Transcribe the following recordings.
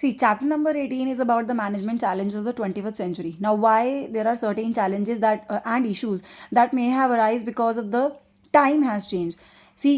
See, chapter number 18 is about the management challenges of the 21st century. Now, why there are certain challenges that and issues that may have arise because of the time has changed. See,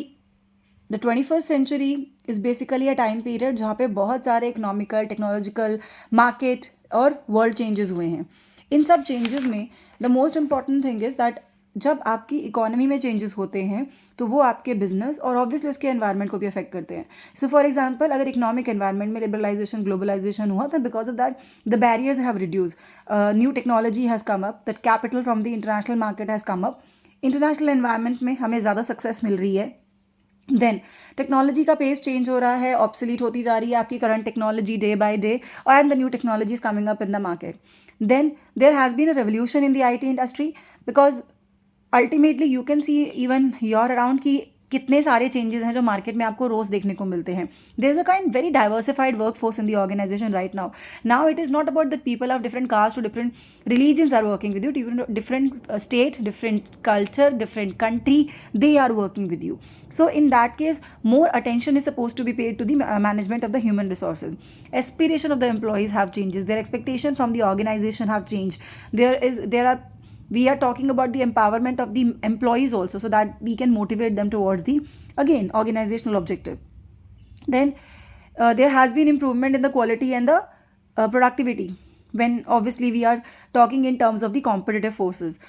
the 21st century is basically a time period जहाँ पे बहुत सारे economical technological market और world changes हुए हैं. इन सब changes में the most important thing is that जब आपकी इकोनॉमी में चेंजेस होते हैं तो वो आपके बिजनेस और ऑब्वियसली उसके एनवायरनमेंट को भी अफेक्ट करते हैं. सो फॉर एग्जांपल, अगर इकोनॉमिक एनवायरनमेंट में लिबरलाइजेशन ग्लोबलाइजेशन हुआ तो because of that the barriers have reduce, new technology has come up, that capital from the international market has come up. International environment में हमें ज़्यादा success मिल रही है. Then technology का पेस चेंज हो रहा है, ऑब्सोलीट होती जा रही है आपकी current technology day by day, and the new technology is coming up in the market. Then there has been a revolution in the IT industry because ultimately you can see even your around कि कितने सारे changes हैं जो market में आपको रोज़ देखने को मिलते हैं. There is a kind very diversified work force in the organisation right now. Now it is not about that people of different caste to different religions are working with you, different state, different culture, different country, they are working with you. So in that case, more attention is supposed to be paid to the management of the human resources. Aspiration of the employees have changes, their expectation from the organization have changed. There are we are talking about the empowerment of the employees also, so that we can motivate them towards the, again, organizational objective. Then there has been improvement in the quality and the productivity, when obviously we are talking in terms of the competitive forces.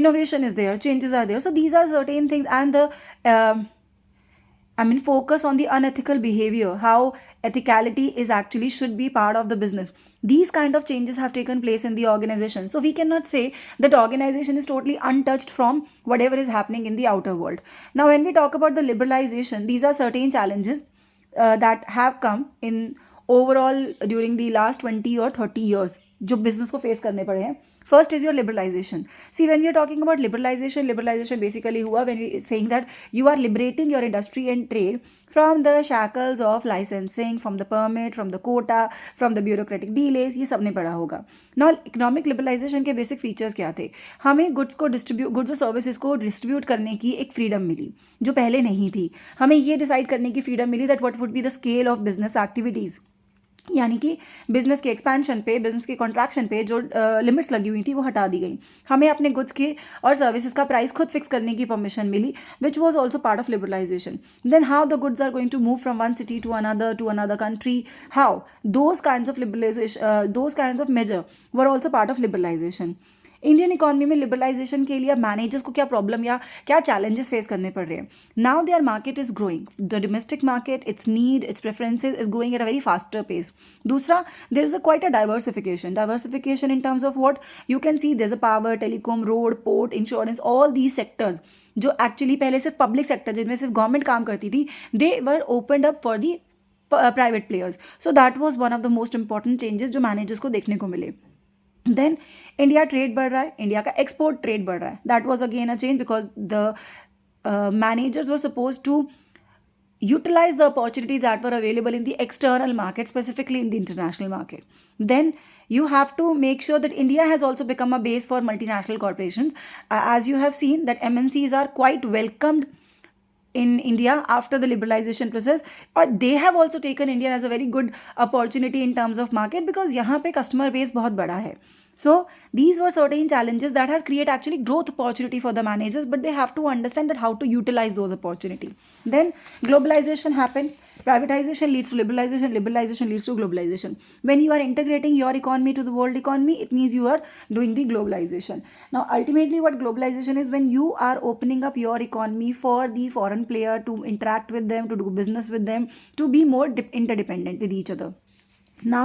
Innovation is there, changes are there. So these are certain things, and the focus on the unethical behavior, how ethicality is actually should be part of the business. These kind of changes have taken place in the organization. So we cannot say that organization is totally untouched from whatever is happening in the outer world. Now, when we talk about the liberalization, these are certain challenges that have come in overall during the last 20 or 30 years जो business को face करने पड़े हैं. First is your liberalisation. See when we are talking about liberalisation basically हुआ when we saying that you are liberating your industry and trade from the shackles of licensing, from the permit, from the quota, from the bureaucratic delays. ये सब ने पढ़ा होगा. Now economic liberalisation के basic features क्या थे? हमें goods और सर्विसेज को डिस्ट्रीब्यूट करने की एक फ्रीडम मिली जो पहले नहीं थी. हमें ये डिसाइड करने की फ्रीडम मिली that what would be the scale of business activities, यानी कि बिजनेस के एक्सपेंशन पे, बिजनेस के कॉन्ट्रैक्शन पे जो लिमिट्स लगी हुई थी वो हटा दी गई. हमें अपने गुड्स के और सर्विसेज का प्राइस खुद फिक्स करने की परमिशन मिली, which was also part of liberalisation. Then how the goods are going to move from one city to another country, how those kinds of liberalisation, those kinds of major were also part of liberalisation. Indian economy में liberalisation के लिए managers को क्या problem या क्या challenges face करने पड़ रहे हैं? Now there market is growing, the domestic market, it's need, it's preferences is growing at a very faster pace. दूसरा, there is a quite a diversification in terms of what you can see. There is a power, telecom, road, port, insurance, all these sectors जो actually पहले सिर्फ public sector जिनमें सिर्फ government काम करती थी, they were opened up for the private players. So that was one of the most important changes जो managers को देखने को मिले. देन इंडिया ट्रेड बढ़ रहा है, इंडिया का एक्सपोर्ट ट्रेड बढ़ रहा है. That was again a change because the managers were suppose to utilize the opportunities that were available in the external market, specifically in the international market. Then you have to make sure that India has also become a base for multinational corporations. As you have seen that MNCs are quite welcomed in India after the liberalization process, or they have also taken India as a very good opportunity in terms of market because यहाँ पे customer base बहुत बड़ा है. So these were certain challenges that has created actually growth opportunity for the managers, but they have to understand that how to utilize those opportunity. Then globalization happened. Privatization leads to liberalization. Liberalization leads to globalization. When you are integrating your economy to the world economy, it means you are doing the globalization. Now, ultimately, what globalization is, when you are opening up your economy for the foreign player to interact with them, to do business with them, to be more interdependent with each other. Now,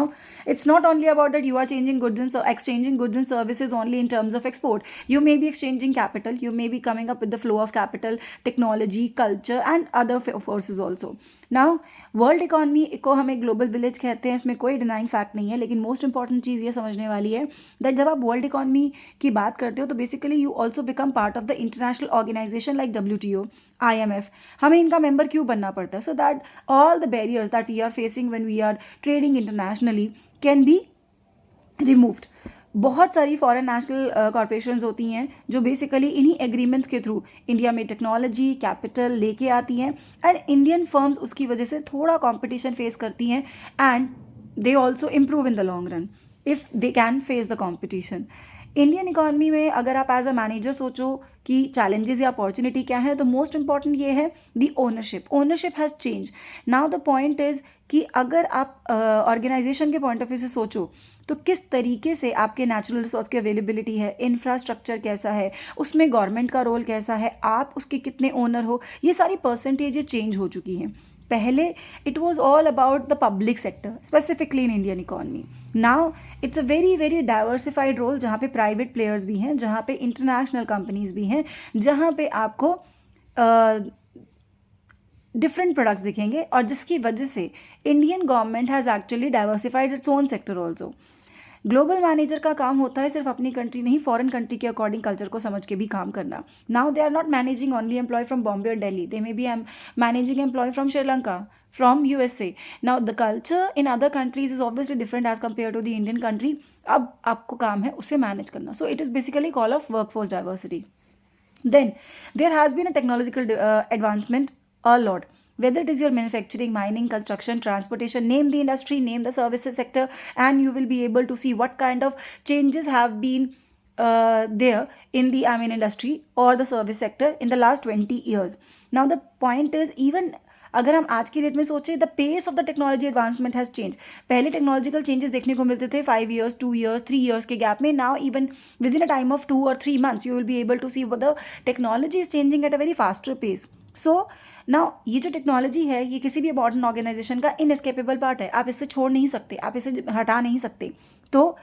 it's not only about that you are changing goods and exchanging goods and services only in terms of export. You may be exchanging capital, you may be coming up with the flow of capital, technology, culture and other forces also. Now, world economy को हमें global village कहते हैं, इसमें कोई denying fact नहीं है, लेकिन most important चीज़ ये समझने वाली है दैट जब आप वर्ल्ड इकॉनमी की बात करते हो तो basically you also become part of the international organisation like WTO, IMF. हमें इनका मेंबर क्यों बनना पड़ता है? So that all the barriers that we are facing when we are trading internationally can be removed. बहुत सारी फॉरेन नेशनल कॉरपोरेशंस होती हैं जो बेसिकली इन्हीं एग्रीमेंट्स के थ्रू इंडिया में टेक्नोलॉजी, कैपिटल लेके आती हैं, एंड इंडियन फर्म्स उसकी वजह से थोड़ा कंपटीशन फेस करती हैं, and they also improve in the long run if they can face the competition. Indian economy में अगर आप एज अ मैनेजर सोचो कि चैलेंजेस या अपॉर्चुनिटी क्या है, तो मोस्ट इंपॉर्टेंट ये है the ownership has change. Now the point is कि अगर आप ऑर्गेनाइजेशन के पॉइंट ऑफ व्यू से सोचो तो किस तरीके से आपके नेचुरल रिसोर्स की अवेलेबिलिटी है, इंफ्रास्ट्रक्चर कैसा है, उसमें गवर्नमेंट का रोल कैसा है, आप उसके कितने ओनर हो, ये सारी परसेंटेजेस चेंज हो चुकी हैं। पहले it was all about the public sector specifically in Indian economy. Now it's a very very diversified role, जहाँ पे प्राइवेट प्लेयर्स भी हैं, जहाँ पे इंटरनेशनल कंपनीज भी हैं, जहाँ पे आपको डिफरेंट प्रोडक्ट्स दिखेंगे, और जिसकी वजह से Indian government has actually diversified its own sector also. Global manager का काम होता है सिर्फ अपनी कंट्री नहीं, फॉरेन कंट्री के अकॉर्डिंग कल्चर को समझ के भी काम करना। Now they are not managing only employ from Bombay और Delhi, they may be managing employ from Sri Lanka, from USA. Now the culture in other countries is obviously different as compare to the Indian country. अब आपको काम है उसे manage करना। So it is basically call of workforce diversity. Then there has been a technological advancement a lot. Whether it is your manufacturing, mining, construction, transportation, name the industry, name the services sector, and you will be able to see what kind of changes have been there in the industry or the service sector in the last 20 years. Now the point is, even अगर हम आज की date में सोचें, the pace of the technology advancement has change. पहले technological changes देखने को मिलते थे 5 years, 2 years, 3 years के गैप में। Now even within a time of 2 or 3 months you will be able to see the technology is changing at a very faster pace. So now ये जो technology है, ये किसी भी modern organisation का inescapable part है। आप इससे छोड़ नहीं सकते, आप इसे हटा नहीं सकते। तो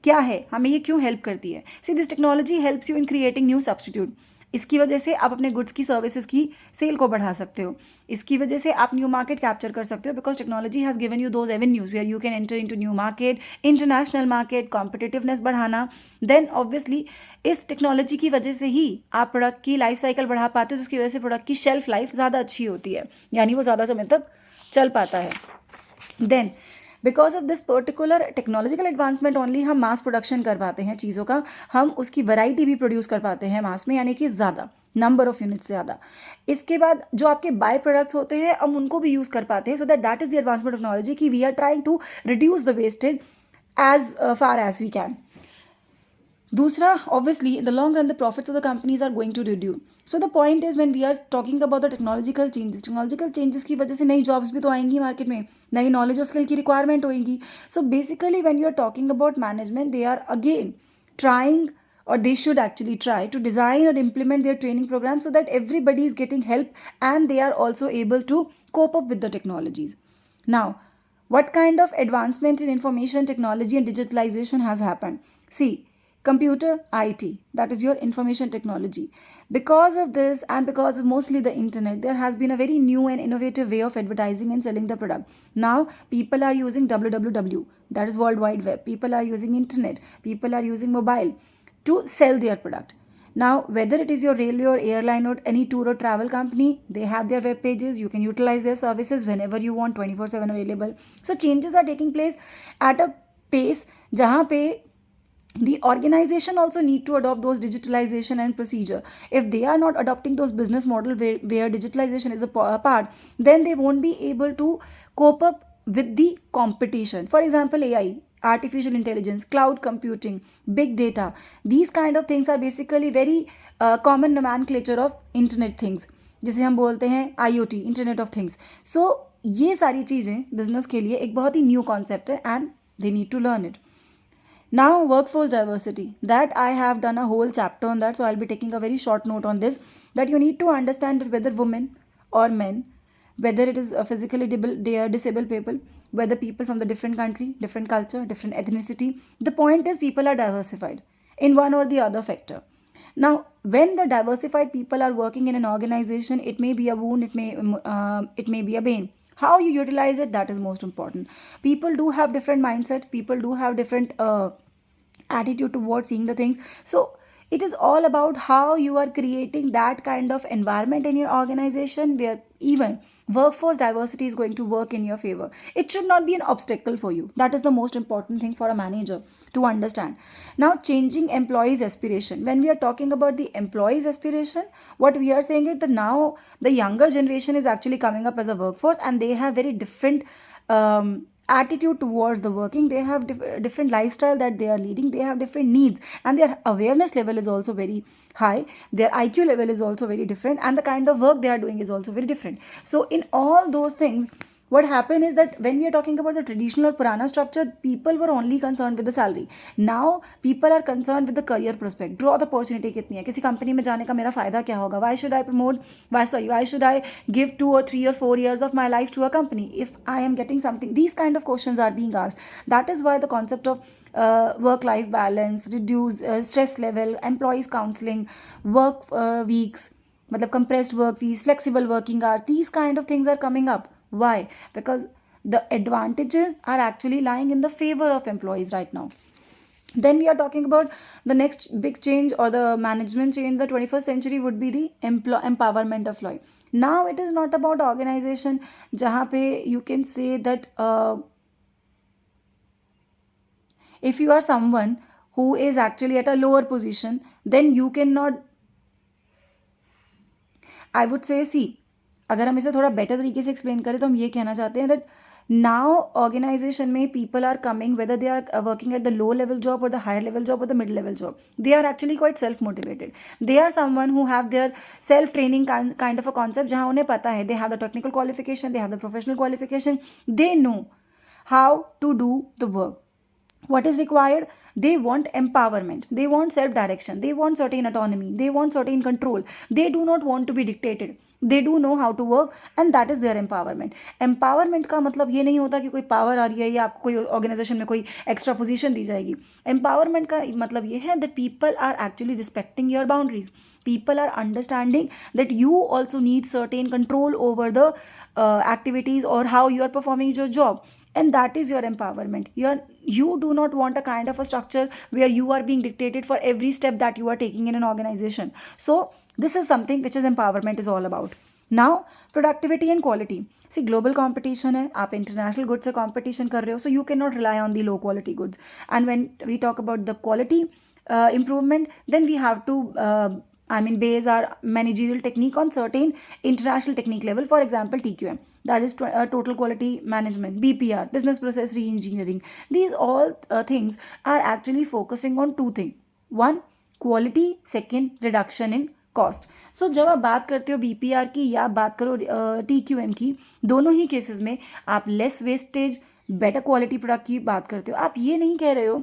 क्या है, हमें ये क्यों हेल्प करती है? See this technology helps you in creating new substitute. इसकी वजह से आप अपने गुड्स की सर्विसेज की सेल को बढ़ा सकते हो। इसकी वजह से आप न्यू मार्केट कैप्चर कर सकते हो, because technology has given you those avenues where you can enter into new market, international market, competitiveness बढ़ाना। देन ऑब्वियसली इस टेक्नोलॉजी की वजह से ही आप प्रोडक्ट की लाइफ साइकिल बढ़ा पाते हो, तो उसकी वजह से प्रोडक्ट की शेल्फ लाइफ ज़्यादा अच्छी होती है, यानी वो ज़्यादा समय तक चल पाता है। Then because of this particular technological advancement only हम मास प्रोडक्शन कर पाते हैं चीज़ों का, हम उसकी वैरायटी भी प्रोड्यूस कर पाते हैं मास में, यानी कि ज़्यादा नंबर ऑफ यूनिट्स ज़्यादा। इसके बाद जो आपके बाय प्रोडक्ट्स होते हैं हम उनको भी यूज़ कर पाते हैं। So that is the advancement of technology कि we are trying to reduce the wastage as far as we can. दूसरा, obviously in the long run the profits of the companies are going to reduce. So the point is when we are talking about the technological changes की वजह से नई jobs भी तो आएंगी market में, नई नॉलेज और स्किल की रिक्वायरमेंट होगी। So basically when you are talking about management, they are again trying, or they should actually try to design or implement their training programs so that everybody is getting help and they are also able to cope up with the technologies. Now, what kind of advancement in information technology and digitalization has happened? See, computer, IT, that is your information technology. Because of this and because of mostly the internet, there has been a very new and innovative way of advertising and selling the product. Now people are using www, that is World Wide Web. People are using internet, people are using mobile to sell their product. Now whether it is your railway or airline or any tour or travel company, they have their web pages. You can utilize their services whenever you want, 24/7 available. So changes are taking place at a pace jahan pe the organization also need to adopt those digitalization and procedure. If they are not adopting those business model where digitalization is a part, then they won't be able to cope up with the competition. For example, AI, artificial intelligence, cloud computing, big data, these kind of things are basically very common nomenclature of internet things, जिसे हम बोलते हैं IoT, internet of things. So ये सारी चीज़ें business के लिए एक बहुत ही न्यू कॉन्सेप्ट है and they need to learn it. Now, workforce diversity, that I have done a whole chapter on that, so I'll be taking a very short note on this, that you need to understand that whether women or men, whether it is physically disabled people, whether people from the different country, different culture, different ethnicity, the point is people are diversified in one or the other factor. Now, when the diversified people are working in an organization, it may be a boon, it may be a bane. How you utilize it, that is most important. People do have different mindset, people do have different attitude towards seeing the things. So it is all about how you are creating that kind of environment in your organization where even workforce diversity is going to work in your favor. It should not be an obstacle for you. That is the most important thing for a manager to understand. Now, changing employees aspiration, when we are talking about the employees aspiration, what we are saying is that now the younger generation is actually coming up as a workforce and they have very different attitude towards the working, they have different lifestyle that they are leading, they have different needs, and their awareness level is also very high, their IQ level is also very different, and the kind of work they are doing is also very different. So in all those things, what happened is that when we are talking about the traditional or purana structure, people were only concerned with the salary. Now people are concerned with the career prospect, growth opportunity कितनी है, किसी company में जाने का मेरा फायदा क्या होगा, why should I promote, why should I give 2 or 3 or 4 years of my life to a company if I am getting something. These kind of questions are being asked. That is why the concept of work life balance, reduce stress level, employees counseling, work weeks, मतलब compressed work weeks, flexible working hours, these kind of things are coming up. Why? Because the advantages are actually lying in the favor of employees right now. Then we are talking about the next big change or the management change in the 21st century would be the empowerment of employee. Now it is not about organization जहाँ पे you can say that if you are someone who is actually at a lower position, then you cannot, I would say see, अगर हम इसे थोड़ा better तरीके से explain करें तो हम ये कहना चाहते हैं दैट नाउ ऑर्गेनाइजेशन में people are coming whether they are working at the low level job or the higher level job or the mid level job, they are actually quite self motivated, they are someone who have their self training kind of a concept, जहाँ उन्हें पता है they have the technical qualification, they have the professional qualification, they know how to do the work. What is required? They want empowerment, they want self direction, they want certain autonomy, they want certain control, they do not want to be dictated, they do know how to work, and that is their empowerment. Empowerment का मतलब ये नहीं होता कि कोई power आ रही है या आपको कोई ऑर्गेनाइजेशन में कोई एक्स्ट्रा पोजीशन दी जाएगी. एम्पावरमेंट का मतलब ये है that people are actually respecting your boundaries, people are understanding that you also need certain control over the activities or how you are performing your job, and that is your empowerment. You do not want a kind of a structure where you are being dictated for every step that you are taking in an organization. So this is something which is empowerment is all about. Now productivity and quality. See, global competition है, आप international goods से competition कर रहे हो, so you cannot rely on the low quality goods. And when we talk about the quality improvement, then we have to base our managerial technique on certain international technique level. For example, TQM, that is total quality management, BPR, business process re-engineering. These all things are actually focusing on two things. One, quality. Second, reduction in cost. So जब आप बात करते हो BPR की या आप बात करो TQM की, दोनों ही केसेस में आप less wastage, better quality product की बात करते हो. आप ये नहीं कह रहे हो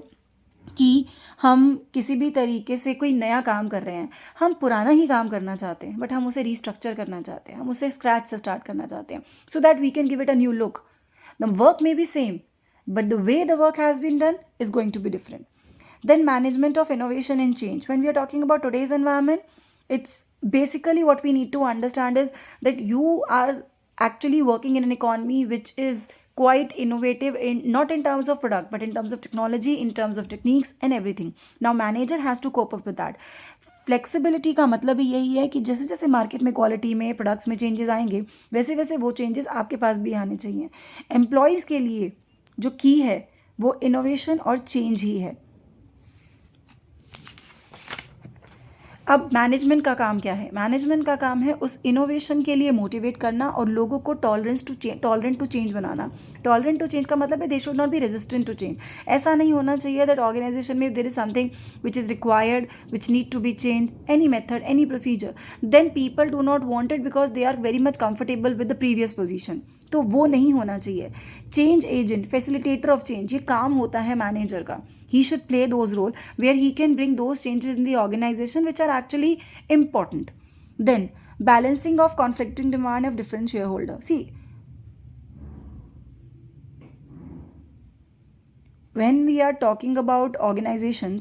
कि हम किसी भी तरीके से कोई नया काम कर रहे हैं, हम पुराना ही काम करना चाहते हैं, बट हम उसे रीस्ट्रक्चर करना चाहते हैं, हम उसे स्क्रैच से स्टार्ट करना चाहते हैं, so that we can give it a new look. The work may be same, but the way the work has been done is going to be different. Then management of innovation and change. When we are talking about today's environment, it's basically what we need to understand is that you are actually working in an economy which is quite innovative, in not in terms of product but in terms of technology, in terms of techniques and everything. Now manager has to cope up with that. Flexibility का मतलब ही यही है कि जैसे जैसे market में quality में products में चेंजेस आएंगे, वैसे वैसे वो चेंजेस आपके पास भी आने चाहिए. एम्प्लॉयज़ के लिए जो की है वो इनोवेशन और चेंज ही है. अब मैनेजमेंट का काम क्या है? मैनेजमेंट का काम है उस इनोवेशन के लिए मोटिवेट करना और लोगों को टॉलरेंट टू चेंज बनाना. टॉलरेंट टू चेंज का मतलब है they should not be resistant to change. ऐसा नहीं होना चाहिए दैट ऑर्गेनाइजेशन में there is something which is required, which need to be change, any method, any procedure, then people do not want it because they are very much comfortable with the previous position. तो वो नहीं होना चाहिए. Change agent, facilitator of change, ये काम होता है manager का. He should play those role where he can bring those changes in the organization which are actually important. Then balancing of conflicting demand of different shareholders. See, when we are talking about organizations,